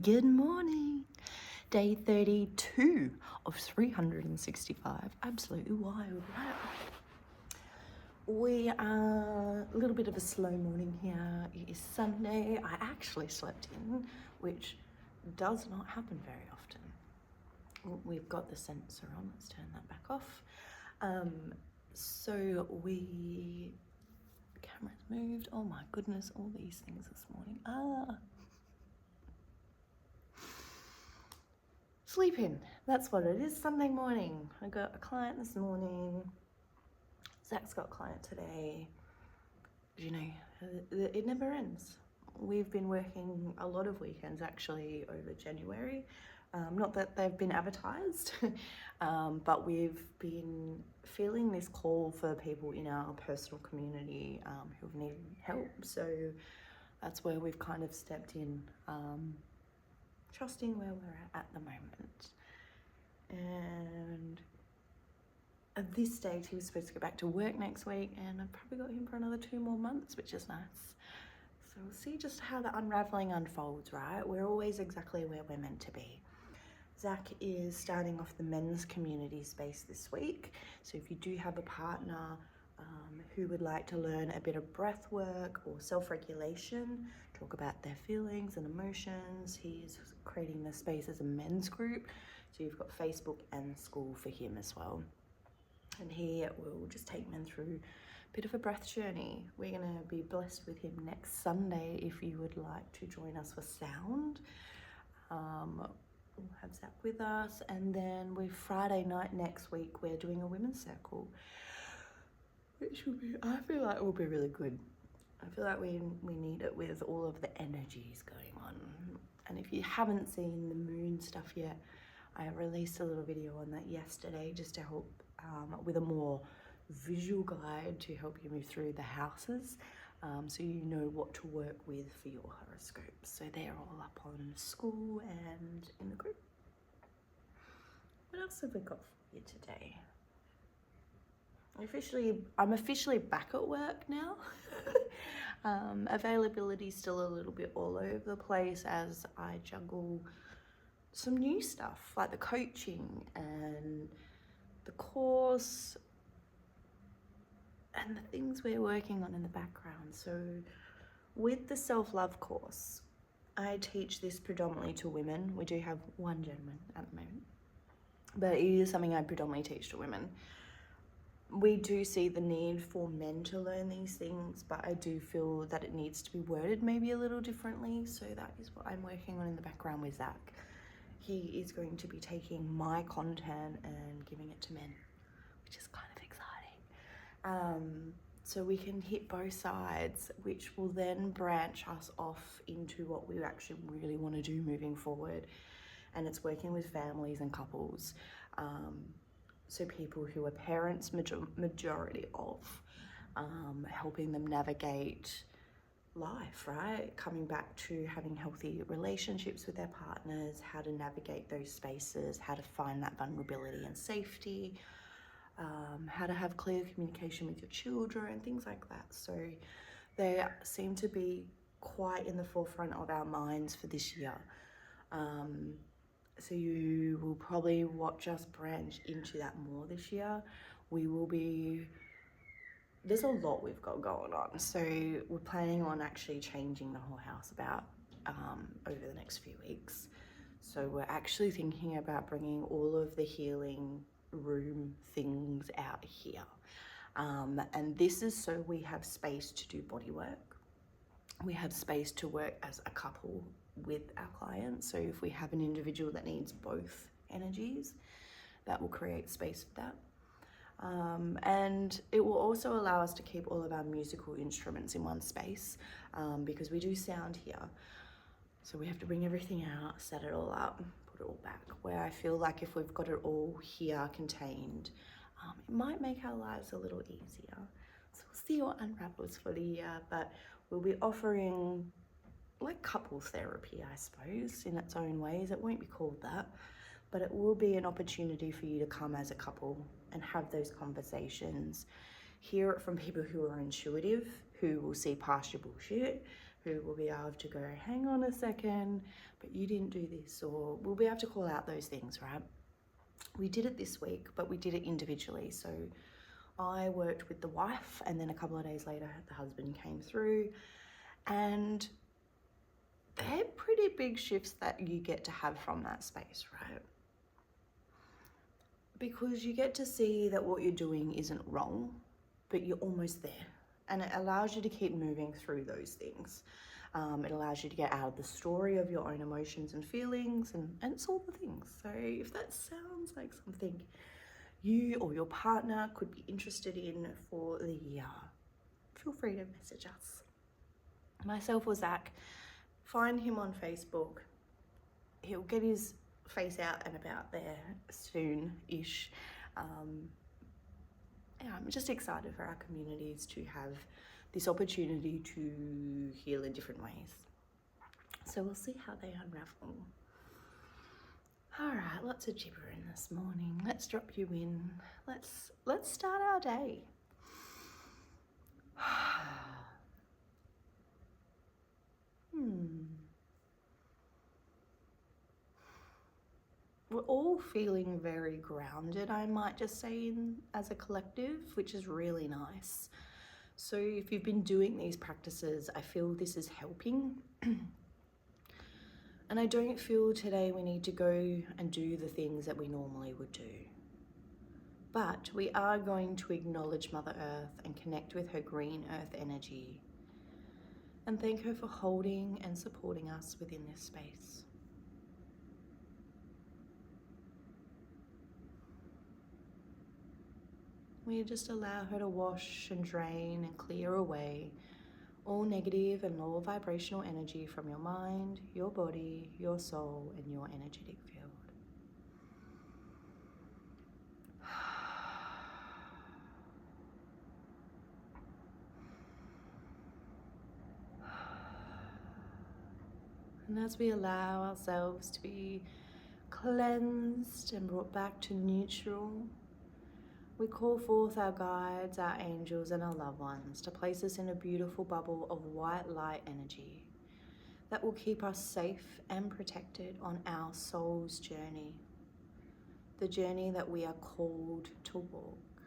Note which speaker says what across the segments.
Speaker 1: Good morning. Day 32 of 365. Absolutely wild, right? We are a little bit of a slow morning here. It is Sunday. I actually slept in, which does not happen very often. We've got the sensor on. Let's turn that back off. Camera's moved. Oh my goodness, all these things this morning. Sleeping, that's what it is. Sunday morning. I got a client this morning. Zach's got a client today. You know, it never ends. We've been working a lot of weekends actually over January. Not that they've been advertised, but we've been feeling this call for people in our personal community who've needed help. So that's where we've kind of stepped in, trusting where we're at the moment. And at this stage, he was supposed to go back to work next week, and I've probably got him for another 2 more months, which is nice. So we'll see just how the unraveling unfolds, right? We're always exactly where we're meant to be. Zach is starting off the men's community space this week. So if you do have a partner who would like to learn a bit of breath work or self-regulation, talk about their feelings and emotions, he's creating the space as a men's group. So you've got Facebook and school for him as well. And he will just take men through a bit of a breath journey. We're gonna be blessed with him next Sunday if you would like to join us for sound. We'll have Zach with us, and then with Friday night next week, we're doing a women's circle, which will be, I feel like it will be really good. I feel like we need it with all of the energies going on. And if you haven't seen the moon stuff yet, I released a little video on that yesterday just to help with a more visual guide to help you move through the houses, so you know what to work with for your horoscope. So they're all up on school and in the group. What else have we got for you today? I'm officially back at work now. Availability is still a little bit all over the place as I juggle some new stuff like the coaching and the course and the things we're working on in the background. So with the self-love course, I teach this predominantly to women. We do have one gentleman at the moment, but it is something I predominantly teach to women. We do see the need for men to learn these things, but I do feel that it needs to be worded maybe a little differently. So that is what I'm working on in the background with Zach. He is going to be taking my content and giving it to men, which is kind of exciting. So we can hit both sides, which will then branch us off into what we actually really want to do moving forward. And it's working with families and couples. So people who are parents, majority of, helping them navigate life, right? Coming back to having healthy relationships with their partners, how to navigate those spaces, how to find that vulnerability and safety, how to have clear communication with your children, things like that. So they seem to be quite in the forefront of our minds for this year. So you will probably watch us branch into that more this year. There's a lot we've got going on. So we're planning on actually changing the whole house about over the next few weeks. So we're actually thinking about bringing all of the healing room things out here. And this is so we have space to do body work. We have space to work as a couple with our clients. So if we have an individual that needs both energies, that will create space for that. And it will also allow us to keep all of our musical instruments in one space, because we do sound here. So we have to bring everything out, set it all up, put it all back, where I feel like if we've got it all here contained, it might make our lives a little easier. So we'll see what unravels for the year, but we'll be offering like couples therapy, I suppose, in its own ways. It won't be called that, but it will be an opportunity for you to come as a couple and have those conversations, hear it from people who are intuitive, who will see past your bullshit, who will be able to go, hang on a second, but you didn't do this, or we'll be able to call out those things, right? We did it this week, but we did it individually. So I worked with the wife, and then a couple of days later, the husband came through, and they're pretty big shifts that you get to have from that space, right? Because you get to see that what you're doing isn't wrong, but you're almost there. And it allows you to keep moving through those things. It allows you to get out of the story of your own emotions and feelings, and it's all the things. So if that sounds like something you or your partner could be interested in for the year, feel free to message us. Myself or Zach, find him on Facebook. He'll get his face out and about there soon-ish. I'm just excited for our communities to have this opportunity to heal in different ways. So we'll see how they unravel. All right, lots of gibbering this morning. Let's drop you in. Let's start our day. We're all feeling very grounded, I might just say, as a collective, which is really nice. So if you've been doing these practices, I feel this is helping. And I don't feel today we need to go and do the things that we normally would do. But we are going to acknowledge Mother Earth and connect with her green earth energy, and thank her for holding and supporting us within this space. We just allow her to wash and drain and clear away all negative and low vibrational energy from your mind, your body, your soul, and your energetic field. And as we allow ourselves to be cleansed and brought back to neutral, we call forth our guides, our angels, and our loved ones to place us in a beautiful bubble of white light energy that will keep us safe and protected on our soul's journey, the journey that we are called to walk.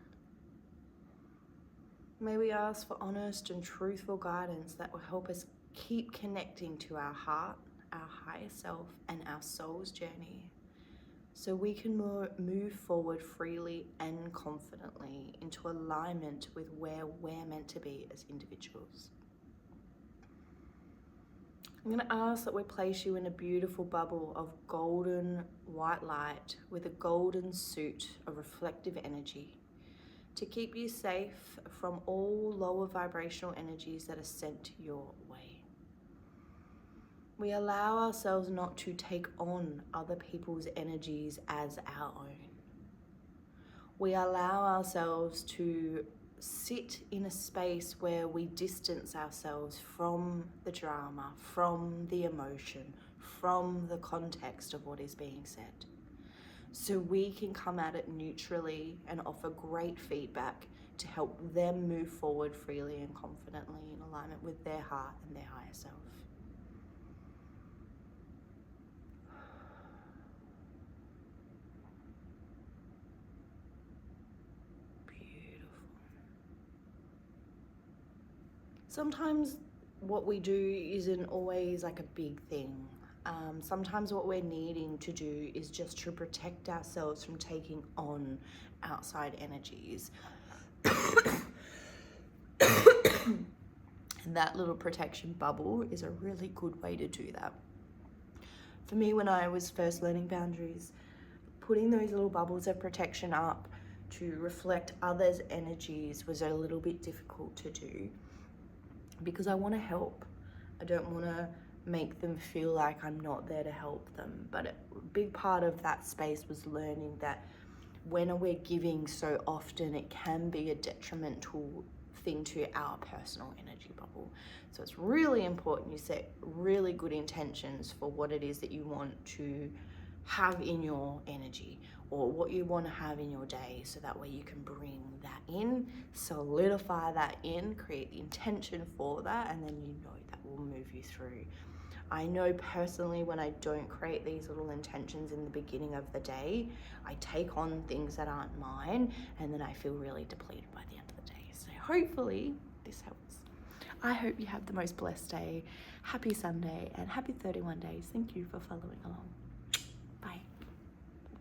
Speaker 1: May we ask for honest and truthful guidance that will help us keep connecting to our heart, our higher self, and our soul's journey, so we can move forward freely and confidently into alignment with where we're meant to be as individuals. I'm going to ask that we place you in a beautiful bubble of golden white light with a golden suit of reflective energy to keep you safe from all lower vibrational energies that are sent your way. We allow ourselves not to take on other people's energies as our own. We allow ourselves to sit in a space where we distance ourselves from the drama, from the emotion, from the context of what is being said, so we can come at it neutrally and offer great feedback to help them move forward freely and confidently in alignment with their heart and their higher self. Sometimes what we do isn't always like a big thing. Sometimes what we're needing to do is just to protect ourselves from taking on outside energies. And that little protection bubble is a really good way to do that. For me, when I was first learning boundaries, putting those little bubbles of protection up to reflect others' energies was a little bit difficult to do, because I want to help. I don't want to make them feel like I'm not there to help them. But a big part of that space was learning that when we're giving so often, it can be a detrimental thing to our personal energy bubble. So it's really important you set really good intentions for what it is that you want to have in your energy, or what you want to have in your day, so that way you can bring that in, solidify that in, create the intention for that, and then you know that will move you through. I know personally, when I don't create these little intentions in the beginning of the day, I take on things that aren't mine, and then I feel really depleted by the end of the day. So hopefully this helps. I hope you have the most blessed day. Happy Sunday and happy 31 days. Thank you for following along.